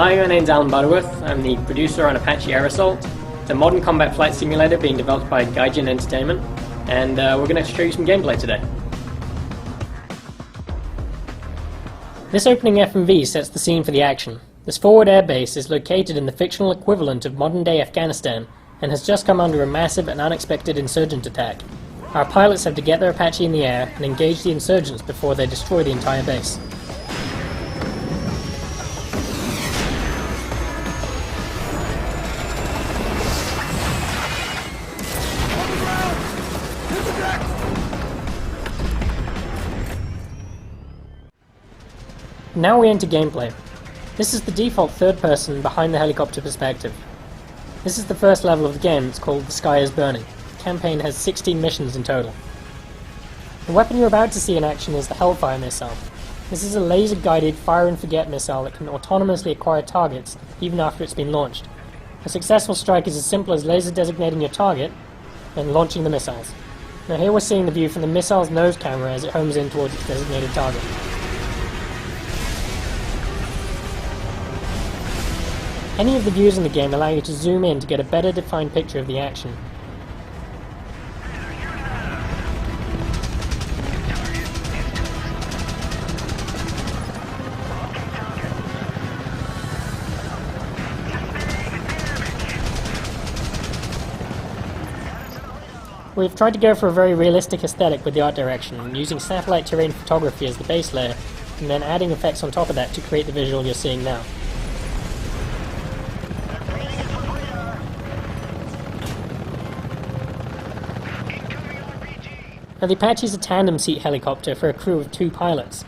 Hi, my name's Alan Butterworth. I'm the producer on Apache Air Assault. It's a modern combat flight simulator being developed by Gaijin Entertainment, and we're going to show you some gameplay today. This opening FMV sets the scene for the action. This forward airbase is located in the fictional equivalent of modern-day Afghanistan, and has just come under a massive and unexpected insurgent attack. Our pilots have to get their Apache in the air and engage the insurgents before they destroy the entire base. Now we enter gameplay. This is the default third person behind the helicopter perspective. This is the first level of the game. It's called The Sky is Burning. The campaign has 16 missions in total. The weapon you're about to see in action is the Hellfire missile. This is a laser-guided fire-and-forget missile that can autonomously acquire targets even after it's been launched. A successful strike is as simple as laser designating your target and launching the missiles. Now here we're seeing the view from the missile's nose camera as it homes in towards its designated target. Any of the views in the game allow you to zoom in to get a better defined picture of the action. We've tried to go for a very realistic aesthetic with the art direction, using satellite terrain photography as the base layer, and then adding effects on top of that to create the visual you're seeing now. Now the Apache is a tandem seat helicopter for a crew of 2 pilots.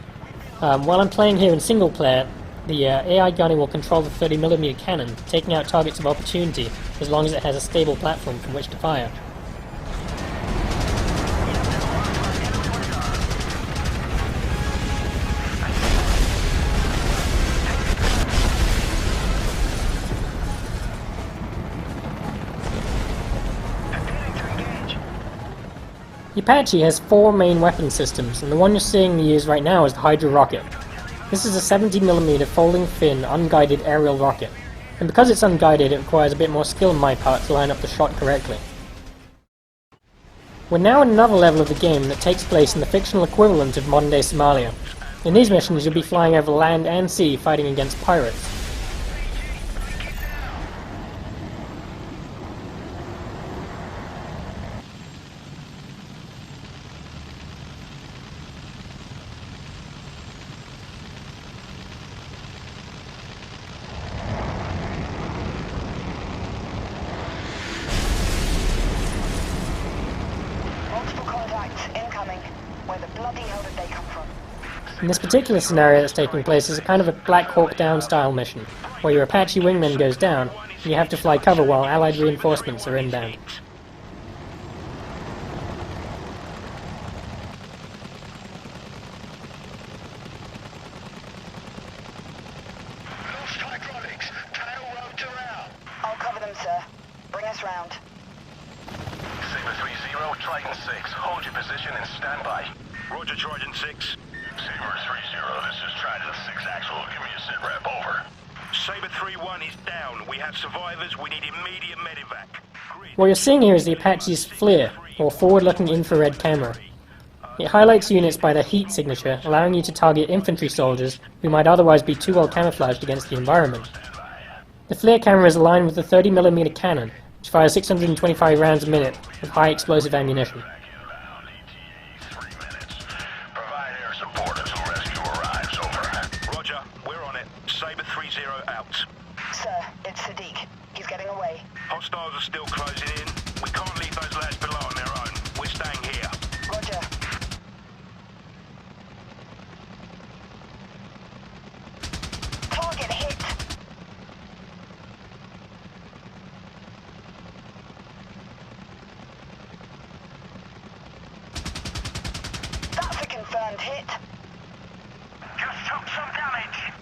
While I'm playing here in single player, the AI gunner will control the 30mm cannon, taking out targets of opportunity as long as it has a stable platform from which to fire. The Apache has 4 main weapon systems, and the one you're seeing me use right now is the Hydra rocket. This is a 70mm folding fin unguided aerial rocket, and because it's unguided it requires a bit more skill on my part to line up the shot correctly. We're now in another level of the game that takes place in the fictional equivalent of modern-day Somalia. In these missions you'll be flying over land and sea fighting against pirates. In this particular scenario that's taking place is a kind of a Black Hawk Down style mission, where your Apache wingman goes down, and you have to fly cover while Allied reinforcements are inbound. I'll cover them, sir. Bring us round. Saber 3-0, Triton 6. Hold your position and stand by. Roger, Triton 6. Saber 3-0, this is Triton 6 Actual. Give me a sit rep, over. Saber 3-1 is down. We have survivors. We need immediate medevac. What you're seeing here is the Apache's FLIR, or forward-looking infrared camera. It highlights units by their heat signature, allowing you to target infantry soldiers who might otherwise be too well camouflaged against the environment. The FLIR camera is aligned with the 30mm cannon, which fires 625 rounds a minute with high explosive ammunition. Roger, we're on it. Saber 3-0 out. Sir, it's Sadiq. He's getting away. Hostiles are still closing in. We can't leave those lads below on their own. We're staying here. Roger. Target hit. That's a confirmed hit. Just took some damage.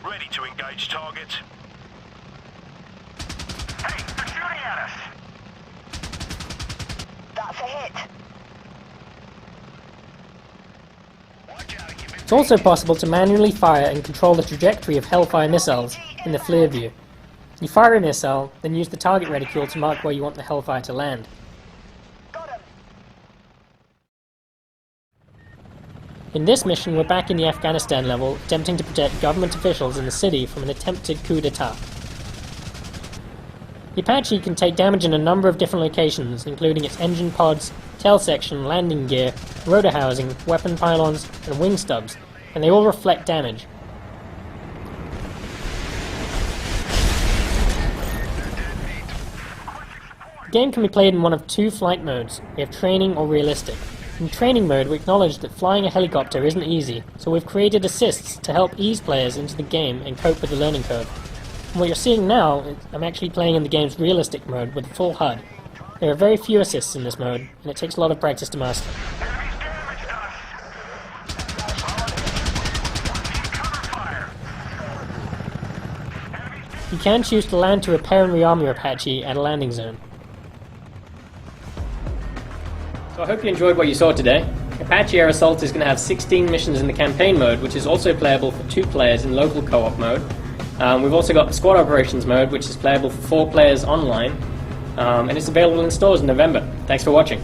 Ready to engage target. Hey, they're shooting at us! That's a hit. It's also possible to manually fire and control the trajectory of Hellfire missiles in the FLIR view. You fire a missile, then use the target reticule to mark where you want the Hellfire to land. Got him. In this mission, we're back in the Afghanistan level, attempting to protect government officials in the city from an attempted coup d'etat. The Apache can take damage in a number of different locations, including its engine pods, tail section, landing gear, rotor housing, weapon pylons, and wing stubs, and they all reflect damage. The game can be played in one of two flight modes. We have training or realistic. In training mode, we acknowledge that flying a helicopter isn't easy, so we've created assists to help ease players into the game and cope with the learning curve. And what you're seeing now is I'm actually playing in the game's realistic mode with a full HUD. There are very few assists in this mode, and it takes a lot of practice to master. You can choose to land to repair and rearm your Apache at a landing zone. So I hope you enjoyed what you saw today. Apache Air Assault is going to have 16 missions in the campaign mode, which is also playable for 2 players in local co-op mode. We've also got the squad operations mode, which is playable for 4 players online, and it's available in stores in November. Thanks for watching.